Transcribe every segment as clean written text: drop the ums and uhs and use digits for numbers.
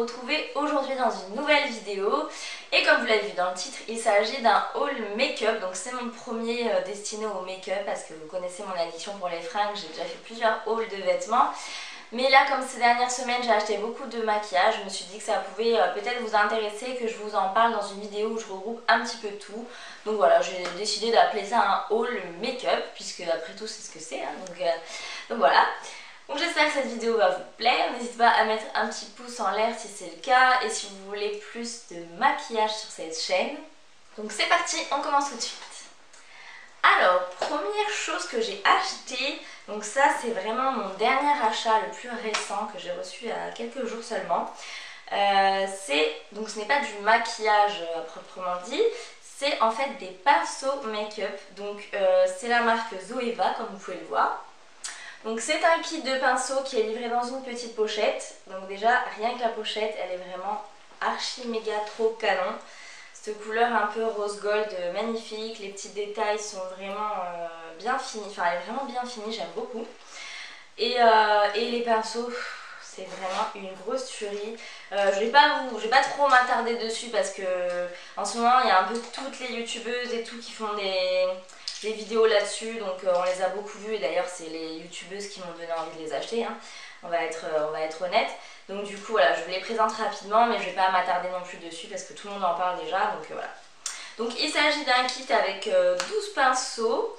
retrouver aujourd'hui dans une nouvelle vidéo. Et comme vous l'avez vu dans le titre, il s'agit d'un haul make-up. Donc c'est mon premier destiné au make-up parce que vous connaissez mon addiction pour les fringues. J'ai déjà fait plusieurs hauls de vêtements. Mais là, comme ces dernières semaines, j'ai acheté beaucoup de maquillage, je me suis dit que ça pouvait peut-être vous intéresser, que je vous en parle dans une vidéo où je regroupe un petit peu tout. Donc voilà, j'ai décidé d'appeler ça un haul make-up, puisque après tout c'est ce que c'est. Hein, donc voilà. Donc j'espère que cette vidéo va vous plaire. N'hésitez pas à mettre un petit pouce en l'air si c'est le cas. Et si vous voulez plus de maquillage sur cette chaîne. Donc c'est parti, on commence tout de suite. Alors, première chose que j'ai acheté, donc ça c'est vraiment mon dernier achat le plus récent que j'ai reçu il y a quelques jours seulement. Donc ce n'est pas du maquillage proprement dit, c'est en fait des pinceaux make-up. Donc c'est la marque Zoeva comme vous pouvez le voir. Donc c'est un kit de pinceaux qui est livré dans une petite pochette. Donc déjà rien que la pochette elle est vraiment archi méga trop canon. Cette couleur un peu rose gold magnifique, les petits détails sont vraiment bien finis, enfin elle est vraiment bien finie, j'aime beaucoup. Et les pinceaux, c'est vraiment une grosse tuerie. Je vais pas trop m'attarder dessus parce que en ce moment il y a un peu toutes les youtubeuses et tout qui font des vidéos là-dessus, donc on les a beaucoup vues et d'ailleurs c'est les youtubeuses qui m'ont donné envie de les acheter, hein. On va être honnête. Donc du coup voilà, je vous les présente rapidement mais je vais pas m'attarder non plus dessus parce que tout le monde en parle déjà, donc voilà. Donc il s'agit d'un kit avec 12 pinceaux.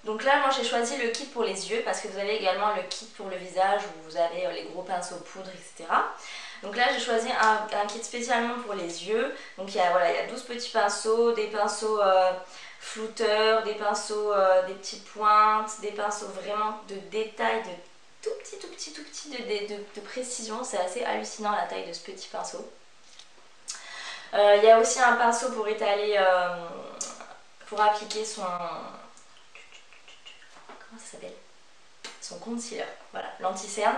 Donc là moi j'ai choisi le kit pour les yeux parce que vous avez également le kit pour le visage où vous avez les gros pinceaux poudre, etc. Donc là j'ai choisi un kit spécialement pour les yeux. Donc il y a 12 petits pinceaux, des pinceaux flouteurs, des pinceaux, des petites pointes, des pinceaux vraiment de détail, de tout petit de précision. C'est assez hallucinant la taille de ce petit pinceau. Il y a aussi un pinceau pour étaler, pour appliquer son... Comment ça s'appelle? Son concealer, voilà, l'anti-cerne.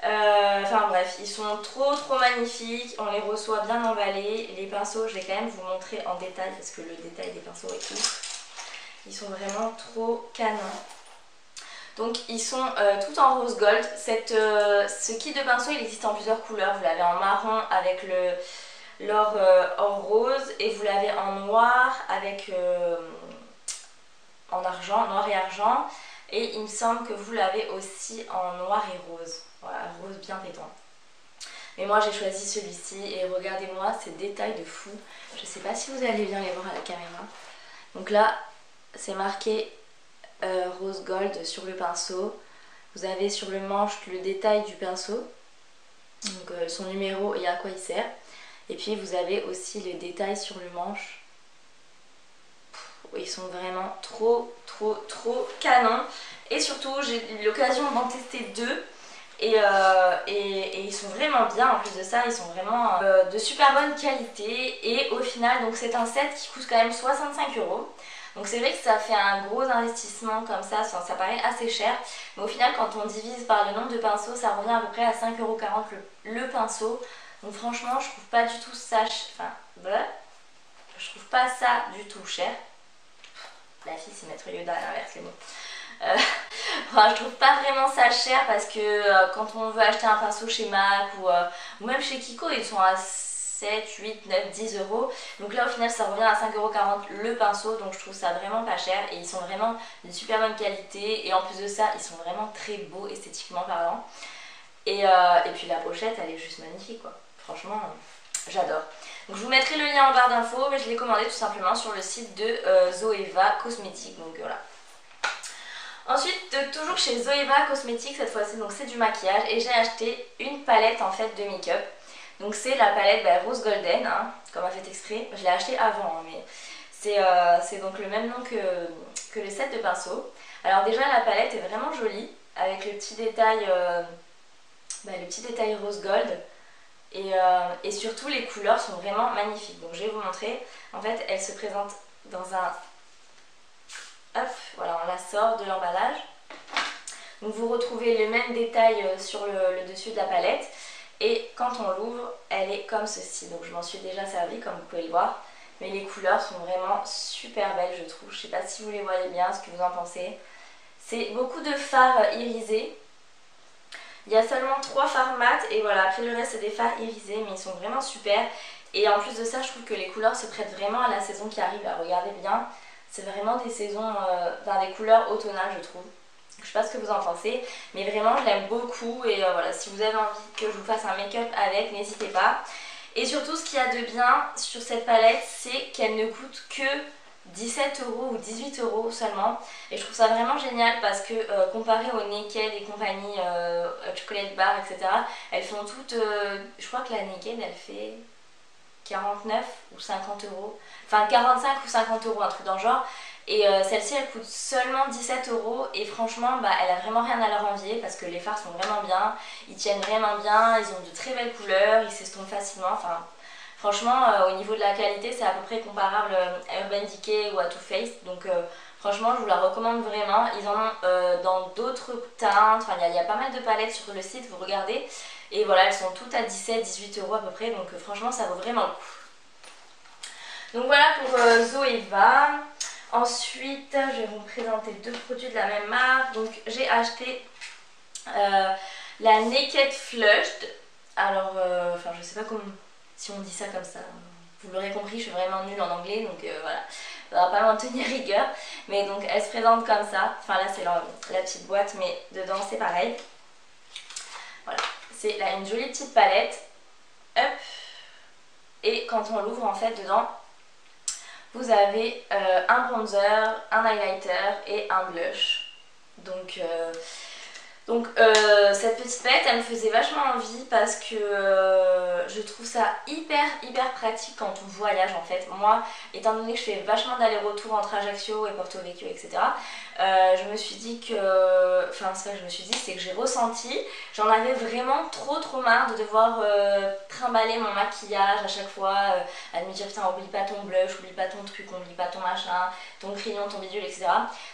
Enfin bref, ils sont trop magnifiques, on les reçoit bien emballés. Les pinceaux, je vais quand même vous montrer en détail parce que le détail des pinceaux est ouf. Ils sont vraiment trop canons. Donc ils sont tout en rose gold. Ce kit de pinceau il existe en plusieurs couleurs. Vous l'avez en marron avec l'or en rose et vous l'avez en noir avec en argent, noir et argent. Et il me semble que vous l'avez aussi en noir et rose. Voilà, rose bien pétant. Mais moi j'ai choisi celui-ci et regardez-moi ces détails de fou. Je sais pas si vous allez bien les voir à la caméra. Donc là c'est marqué rose gold sur le pinceau. Vous avez sur le manche le détail du pinceau, donc son numéro et à quoi il sert. Et puis vous avez aussi les détails sur le manche. Ils sont vraiment trop canons. Et surtout j'ai eu l'occasion d'en tester deux. Et ils sont vraiment bien. En plus de ça ils sont vraiment de super bonne qualité. Et au final donc c'est un set qui coûte quand même 65 €. Donc c'est vrai que ça fait un gros investissement comme ça paraît assez cher. Mais au final quand on divise par le nombre de pinceaux ça revient à peu près à 5,40 € le pinceau. Donc franchement je trouve pas du tout ça, je trouve pas ça du tout cher. La fille c'est Maître Yoda, elle inverse les mots. Enfin, je trouve pas vraiment ça cher parce que quand on veut acheter un pinceau chez MAC ou même chez Kiko ils sont à 7, 8, 9, 10 €. Donc là au final ça revient à 5,40 € le pinceau, donc je trouve ça vraiment pas cher et ils sont vraiment de super bonne qualité et en plus de ça ils sont vraiment très beaux esthétiquement parlant. Et puis la pochette elle est juste magnifique quoi, franchement j'adore. Donc je vous mettrai le lien en barre d'infos mais je l'ai commandé tout simplement sur le site de Zoeva Cosmetics, donc voilà. Ensuite, toujours chez Zoeva Cosmetics cette fois-ci, donc c'est du maquillage et j'ai acheté une palette en fait de make-up. Donc c'est la palette Rose Golden, hein, comme a fait exprès. Je l'ai acheté avant, hein, mais c'est donc le même nom que le set de pinceaux. Alors déjà la palette est vraiment jolie, avec le petit détail rose gold. Et surtout les couleurs sont vraiment magnifiques. Donc je vais vous montrer. En fait elle se présente dans un... Hop, voilà, on la sort de l'emballage. Donc vous retrouvez le même détail sur le dessus de la palette. Et quand on l'ouvre, elle est comme ceci. Donc je m'en suis déjà servi comme vous pouvez le voir. Mais les couleurs sont vraiment super belles je trouve. Je sais pas si vous les voyez bien, ce que vous en pensez. C'est beaucoup de fard irisé. Il y a seulement 3 fards mat et voilà, après le reste c'est des fards irisés mais ils sont vraiment super. Et en plus de ça je trouve que les couleurs se prêtent vraiment à la saison qui arrive, à regarder bien. C'est vraiment des saisons, des couleurs automnales je trouve. Je sais pas ce que vous en pensez, mais vraiment je l'aime beaucoup et voilà, si vous avez envie que je vous fasse un make-up avec, n'hésitez pas. Et surtout ce qu'il y a de bien sur cette palette, c'est qu'elle ne coûte que 17 € ou 18 € seulement. Et je trouve ça vraiment génial parce que comparé aux Naked et compagnie, Chocolate Bar, etc., elles font toutes, je crois que la Naked elle fait 49 ou 50 €, enfin 45 ou 50 €, un truc dans le genre. Et celle-ci elle coûte seulement 17 € et franchement bah, elle a vraiment rien à leur envier parce que les fards sont vraiment bien, ils tiennent vraiment bien, ils ont de très belles couleurs, ils s'estompent facilement, enfin franchement au niveau de la qualité c'est à peu près comparable à Urban Decay ou à Too Faced, donc franchement je vous la recommande vraiment. Ils en ont dans d'autres teintes, enfin il y a pas mal de palettes sur le site, vous regardez, et voilà elles sont toutes à 17-18 € à peu près, donc franchement ça vaut vraiment le coup. Donc voilà pour Zoeva. Ensuite, je vais vous présenter 2 produits de la même marque. Donc j'ai acheté la Naked Flushed. Alors, enfin je sais pas comment, si on dit ça comme ça. Vous l'aurez compris, je suis vraiment nulle en anglais, donc voilà. Ça va pas m'en tenir rigueur. Mais donc elle se présente comme ça. Enfin là c'est la petite boîte, mais dedans c'est pareil. Voilà, c'est là une jolie petite palette. Hop. Et quand on l'ouvre en fait dedans, vous avez un bronzer, un highlighter et un blush. Donc cette petite palette elle me faisait vachement envie parce que je trouve ça hyper pratique quand on voyage en fait. Moi étant donné que je fais vachement d'aller-retour entre Ajaccio et Porto Vecchio etc, je me suis dit que, enfin c'est pas que je me suis dit, c'est que j'ai ressenti, j'en avais vraiment trop marre de devoir trimballer mon maquillage à chaque fois, à me dire putain oublie pas ton blush, oublie pas ton truc, oublie pas ton machin, ton crayon, ton bidule etc.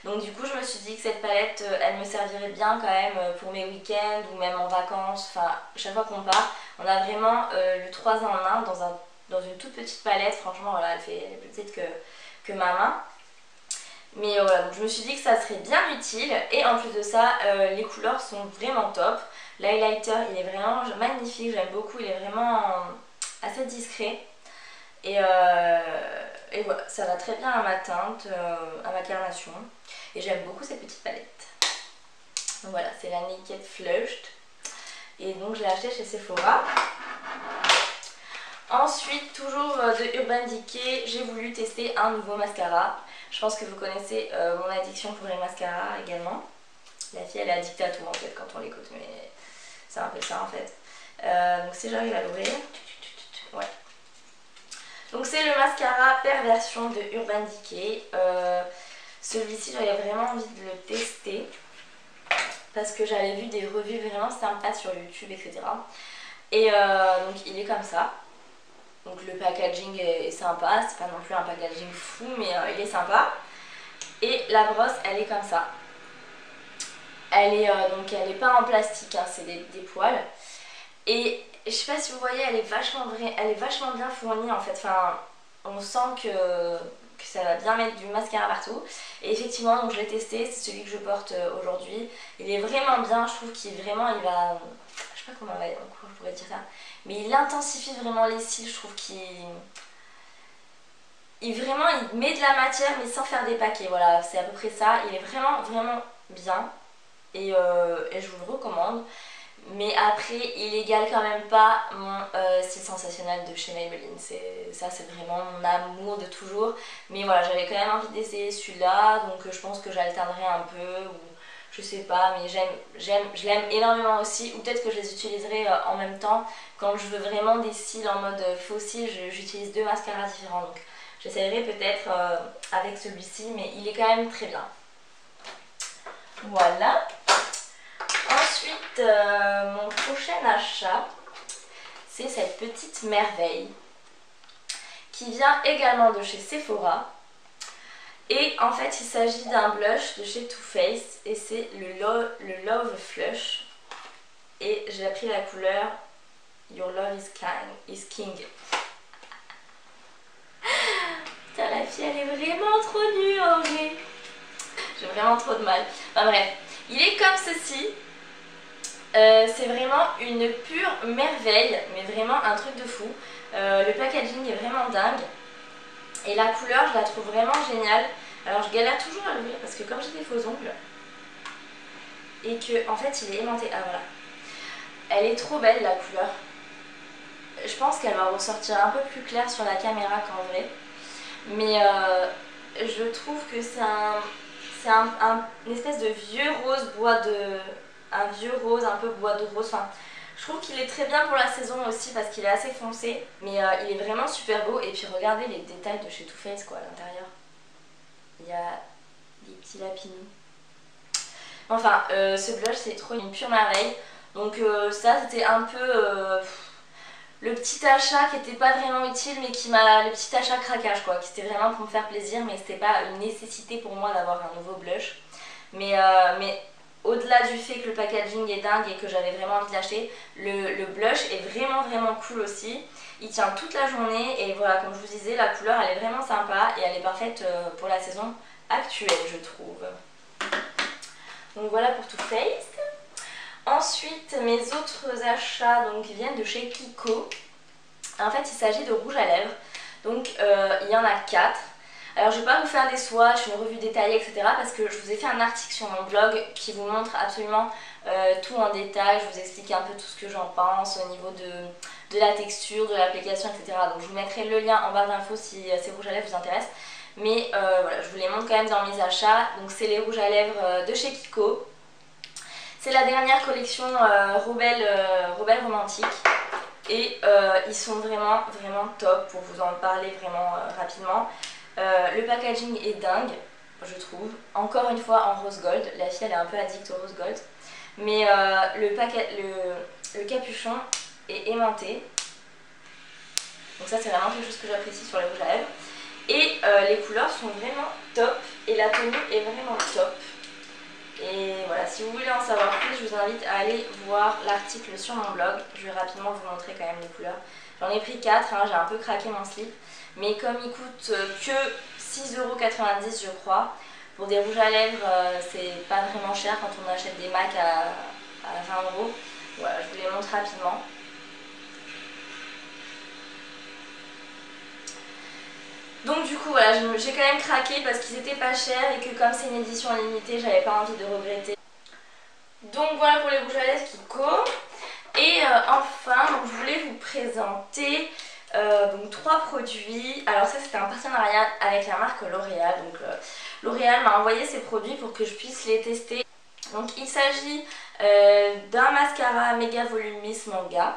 Donc du coup je me suis dit que cette palette elle me servirait bien quand même pour mes week-ends ou même en vacances, enfin chaque fois qu'on part, on a vraiment le 3 en 1 dans une toute petite palette. Franchement voilà, elle est plus petite que ma main. Mais voilà, donc je me suis dit que ça serait bien utile et en plus de ça, les couleurs sont vraiment top. L'highlighter il est vraiment magnifique, j'aime beaucoup, il est vraiment assez discret. Et voilà, ça va très bien à ma teinte, à ma carnation. Et j'aime beaucoup cette petite palette. Donc voilà, c'est la Naked Flushed. Et donc je l'ai acheté chez Sephora. Ensuite, toujours de Urban Decay, j'ai voulu tester un nouveau mascara. Je pense que vous connaissez mon addiction pour les mascaras également. La fille elle est addicte à tout en fait quand on l'écoute, mais c'est un peu ça en fait. Donc si j'arrive à l'ouvrir, ouais. Donc c'est le mascara Perversion de Urban Decay. Celui-ci j'avais vraiment envie de le tester parce que j'avais vu des revues vraiment sympas sur YouTube etc. Et donc il est comme ça. Donc le packaging est sympa, c'est pas non plus un packaging fou mais il est sympa. Et la brosse elle est comme ça. Elle est donc elle est pas en plastique, hein, c'est des poils. Et je sais pas si vous voyez, elle est vachement bien fournie en fait. Enfin, on sent que ça va bien mettre du mascara partout. Et effectivement, donc je l'ai testé, c'est celui que je porte aujourd'hui. Il est vraiment bien, je trouve qu'il vraiment, il va, je sais pas comment je pourrais dire ça, mais il intensifie vraiment les cils. Je trouve qu'il vraiment il met de la matière mais sans faire des paquets. Voilà, c'est à peu près ça. Il est vraiment bien et je vous le recommande. Mais après, il égale quand même pas mon style sensationnel de chez Maybelline. Ça, c'est vraiment mon amour de toujours. Mais voilà, j'avais quand même envie d'essayer celui-là. Donc je pense que j'alternerai un peu. Ou je sais pas, mais je l'aime énormément aussi. Ou peut-être que je les utiliserai en même temps. Quand je veux vraiment des cils en mode faux cils, j'utilise 2 mascaras différents. Donc j'essaierai peut-être avec celui-ci. Mais il est quand même très bien. Voilà. Ensuite, mon prochain achat, c'est cette petite merveille qui vient également de chez Sephora. Et en fait, il s'agit d'un blush de chez Too Faced et c'est le Love Flush. Et j'ai pris la couleur Your Love is King. Putain, la fille, elle est vraiment trop nulle en vrai. J'ai vraiment trop de mal. Enfin bref, il est comme ceci. C'est vraiment une pure merveille, mais vraiment un truc de fou. Le packaging est vraiment dingue. Et la couleur, je la trouve vraiment géniale. Alors je galère toujours à l'ouvrir parce que comme j'ai des faux ongles, et que en fait il est aimanté. Ah voilà. Elle est trop belle la couleur. Je pense qu'elle va ressortir un peu plus claire sur la caméra qu'en vrai. Mais je trouve que c'est une espèce de vieux rose bois de... Un vieux rose, un peu bois de rose. Enfin, je trouve qu'il est très bien pour la saison aussi parce qu'il est assez foncé. Mais il est vraiment super beau. Et puis regardez les détails de chez Too Faced quoi à l'intérieur. Il y a des petits lapinous. Enfin, ce blush c'est trop une pure merveille. Donc ça c'était un peu le petit achat qui était pas vraiment utile mais qui m'a... Le petit achat craquage quoi, qui était vraiment pour me faire plaisir mais c'était pas une nécessité pour moi d'avoir un nouveau blush. Mais au-delà du fait que le packaging est dingue et que j'avais vraiment envie d'acheter, le blush est vraiment cool aussi. Il tient toute la journée et voilà, comme je vous disais, la couleur elle est vraiment sympa et elle est parfaite pour la saison actuelle je trouve. Donc voilà pour Too Faced. Ensuite, mes autres achats donc, viennent de chez Kiko. En fait, il s'agit de rouge à lèvres. Donc, il y en a 4. Alors, je ne vais pas vous faire des swatchs, une revue détaillée, etc. Parce que je vous ai fait un article sur mon blog qui vous montre absolument tout en détail. Je vous explique un peu tout ce que j'en pense au niveau de la texture, de l'application, etc. Donc, je vous mettrai le lien en barre d'infos si ces rouges à lèvres vous intéressent. Mais voilà, je vous les montre quand même dans mes achats. Donc, c'est les rouges à lèvres de chez Kiko. C'est la dernière collection Rebelle Romantique et ils sont vraiment top pour vous en parler vraiment rapidement. Le packaging est dingue, je trouve. Encore une fois en rose gold, la fille elle est un peu addict au rose gold. Mais le capuchon est aimanté. Donc ça c'est vraiment quelque chose que j'apprécie sur les rouges à lèvres. Et les couleurs sont vraiment top et la tenue est vraiment top. Et voilà, si vous voulez en savoir plus, je vous invite à aller voir l'article sur mon blog. Je vais rapidement vous montrer quand même les couleurs. J'en ai pris 4, hein, j'ai un peu craqué mon slip. Mais comme il coûte que 6,90 € je crois, pour des rouges à lèvres, c'est pas vraiment cher quand on achète des MAC à 20 €. Voilà, je vous les montre rapidement. Donc du coup voilà, j'ai quand même craqué parce qu'ils étaient pas chers et que comme c'est une édition limitée, j'avais pas envie de regretter. Donc voilà pour les rouges à lèvres Kiko. Et enfin, donc, je voulais vous présenter donc 3 produits. Alors ça c'était un partenariat avec la marque L'Oréal. Donc L'Oréal m'a envoyé ces produits pour que je puisse les tester. Donc il s'agit d'un mascara Méga Volumis Manga.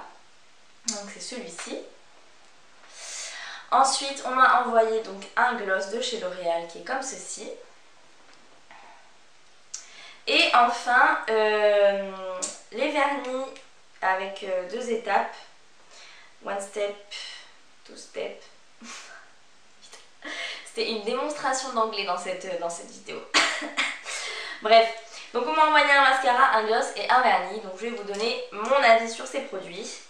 Donc c'est celui-ci. Ensuite, on m'a envoyé donc un gloss de chez L'Oréal qui est comme ceci. Et enfin, les vernis avec 2 étapes. One step, two step. C'était une démonstration d'anglais dans cette vidéo. Bref, donc on m'a envoyé un mascara, un gloss et un vernis. Donc je vais vous donner mon avis sur ces produits.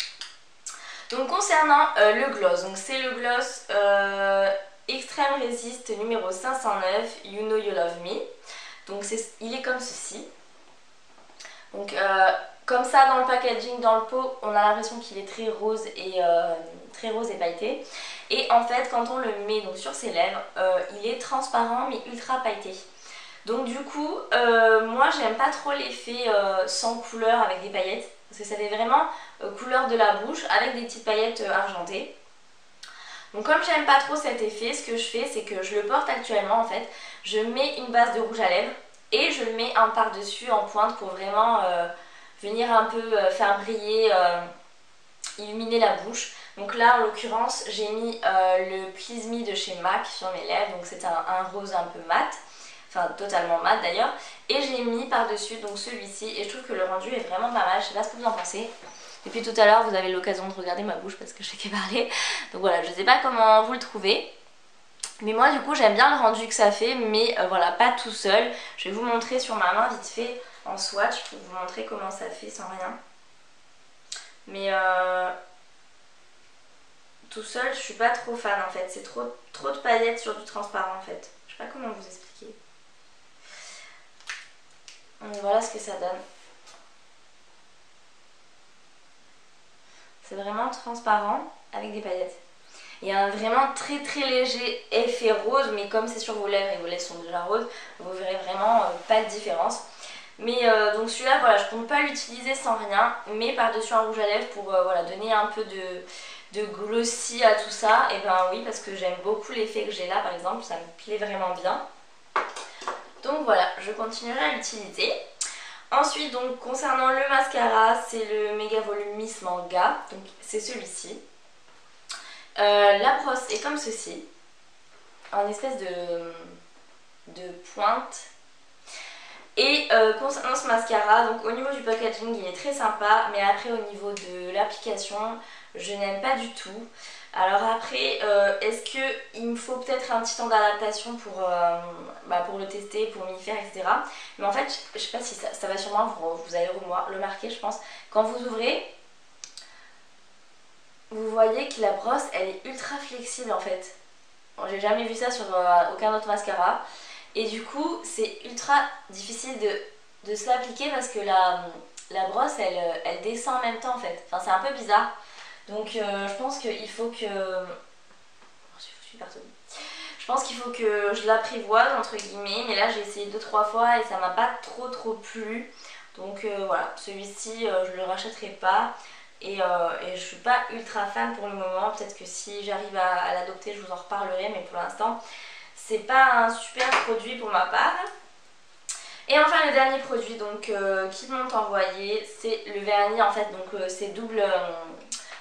Donc concernant le gloss, donc c'est le gloss Extreme Resist numéro 509, You Know You Love Me. Donc il est comme ceci. Donc comme ça dans le packaging, dans le pot, on a l'impression qu'il est très rose et pailleté. Et en fait quand on le met donc, sur ses lèvres, il est transparent mais ultra pailleté. Donc du coup, moi j'aime pas trop l'effet sans couleur avec des paillettes. Parce que ça fait vraiment couleur de la bouche avec des petites paillettes argentées. Donc comme j'aime pas trop cet effet, ce que je fais c'est que je le porte actuellement en fait. Je mets une base de rouge à lèvres et je le mets en par-dessus en pointe pour vraiment venir un peu faire briller, illuminer la bouche. Donc là en l'occurrence j'ai mis le Please Me de chez MAC sur mes lèvres. Donc c'est un rose un peu mat. Enfin totalement mat d'ailleurs, et j'ai mis par dessus donc celui-ci et je trouve que le rendu est vraiment pas mal. Je sais pas ce que vous en pensez. Et puis tout à l'heure vous avez l'occasion de regarder ma bouche parce que je sais qu'elle parlait, donc voilà, je sais pas comment vous le trouvez, mais moi du coup j'aime bien le rendu que ça fait, mais voilà, pas tout seul. Je vais vous montrer sur ma main vite fait en swatch pour vous montrer comment ça fait sans rien, mais tout seul je suis pas trop fan en fait, c'est trop de paillettes sur du transparent en fait. Je sais pas comment vous expliquer. Voilà ce que ça donne. c'est vraiment transparent avec des paillettes. Il y a un vraiment très très léger effet rose, mais comme c'est sur vos lèvres et vos lèvres sont déjà roses, vous verrez vraiment pas de différence. Mais donc celui-là, voilà, je compte pas l'utiliser sans rien, mais par-dessus un rouge à lèvres pour voilà, donner un peu de glossy à tout ça. Et ben oui, parce que j'aime beaucoup l'effet que j'ai là par exemple, ça me plaît vraiment bien. Donc voilà, je continuerai à l'utiliser. Ensuite, donc concernant le mascara, c'est le Mega Volume Miss Manga, donc c'est celui-ci. La brosse est comme ceci, en espèce de pointe. Et concernant ce mascara, donc au niveau du packaging il est très sympa, mais après au niveau de l'application je n'aime pas du tout. Alors après, est-ce qu'il me faut peut-être un petit temps d'adaptation pour le tester, pour m'y faire, etc. Mais en fait, je sais pas si ça va sûrement, vous allez le marquer je pense. Quand vous ouvrez, vous voyez que la brosse elle est ultra flexible en fait. Bon, j'ai jamais vu ça sur aucun autre mascara. Et du coup, c'est ultra difficile de se l'appliquer parce que la brosse elle descend en même temps en fait. Enfin, c'est un peu bizarre. Donc je pense qu'il faut que... Je pense qu'il faut que je l'apprivoise entre guillemets, mais là j'ai essayé 2-3 fois et ça m'a pas trop plu. Donc voilà, celui-ci je le rachèterai pas et je suis pas ultra fan pour le moment. Peut-être que si j'arrive à l'adopter je vous en reparlerai, mais pour l'instant c'est pas un super produit pour ma part. Et enfin le dernier produit donc qu'ils m'ont envoyé, c'est le vernis en fait, donc c'est double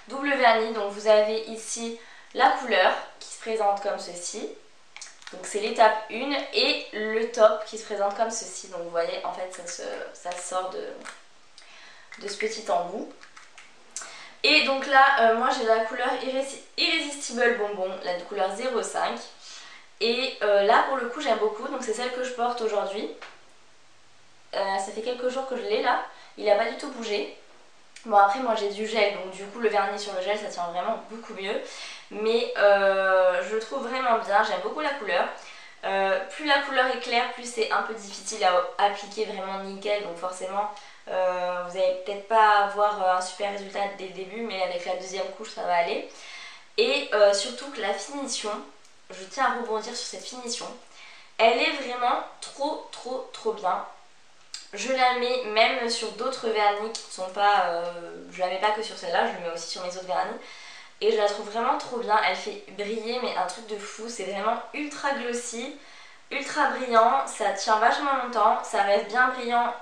vernis. Donc vous avez ici la couleur qui se présente comme ceci, donc c'est l'étape 1, et le top qui se présente comme ceci. Donc vous voyez en fait ça sort de ce petit embout. Et donc là moi j'ai la couleur Irrésistible Bonbon, la couleur 05. Et là pour le coup j'aime beaucoup, donc c'est celle que je porte aujourd'hui. Ça fait quelques jours que je l'ai là, il n'a pas du tout bougé. Bon après moi j'ai du gel, donc du coup le vernis sur le gel ça tient vraiment beaucoup mieux. Mais je le trouve vraiment bien, j'aime beaucoup la couleur. Plus la couleur est claire, plus c'est un peu difficile à appliquer vraiment nickel. Donc forcément vous n'allez peut-être pas avoir un super résultat dès le début, mais avec la deuxième couche ça va aller. Et surtout que la finition, je tiens à rebondir sur cette finition, elle est vraiment trop bien. Je la mets même sur d'autres vernis qui ne sont pas... je la mets pas que sur celle-là, je le mets aussi sur mes autres vernis. Et je la trouve vraiment trop bien, elle fait briller mais un truc de fou, c'est vraiment ultra glossy, ultra brillant, ça tient vachement longtemps, ça reste bien brillant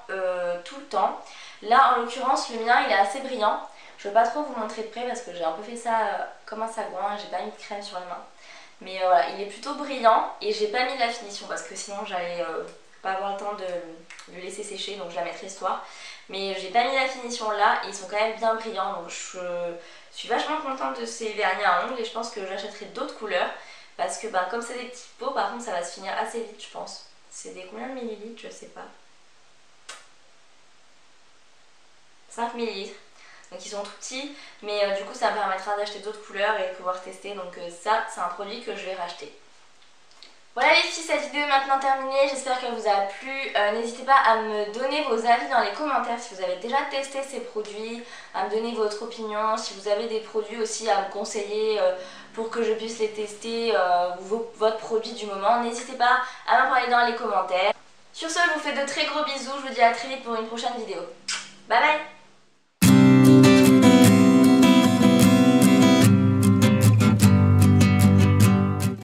tout le temps. Là en l'occurrence le mien il est assez brillant, je ne veux pas trop vous montrer de près parce que j'ai un peu fait ça comme un sagouin, j'ai pas mis de crème sur les mains. Mais voilà, il est plutôt brillant et j'ai pas mis de la finition parce que sinon j'allais pas avoir le temps de le laisser sécher, donc je la mettrai ce soir. Mais j'ai pas mis la finition là et ils sont quand même bien brillants, donc je suis vachement contente de ces vernis à ongles et je pense que j'achèterai d'autres couleurs parce que comme c'est des petits pots, par contre ça va se finir assez vite je pense. C'est des combien de millilitres, je sais pas. 5 millilitres. Donc ils sont tout petits, mais du coup ça me permettra d'acheter d'autres couleurs et de pouvoir tester. Donc ça c'est un produit que je vais racheter. Voilà les filles, cette vidéo est maintenant terminée, j'espère qu'elle vous a plu. N'hésitez pas à me donner vos avis dans les commentaires si vous avez déjà testé ces produits, à me donner votre opinion, si vous avez des produits aussi à me conseiller pour que je puisse les tester, votre produit du moment. N'hésitez pas à m'en parler dans les commentaires. Sur ce, je vous fais de très gros bisous, je vous dis à très vite pour une prochaine vidéo. Bye bye.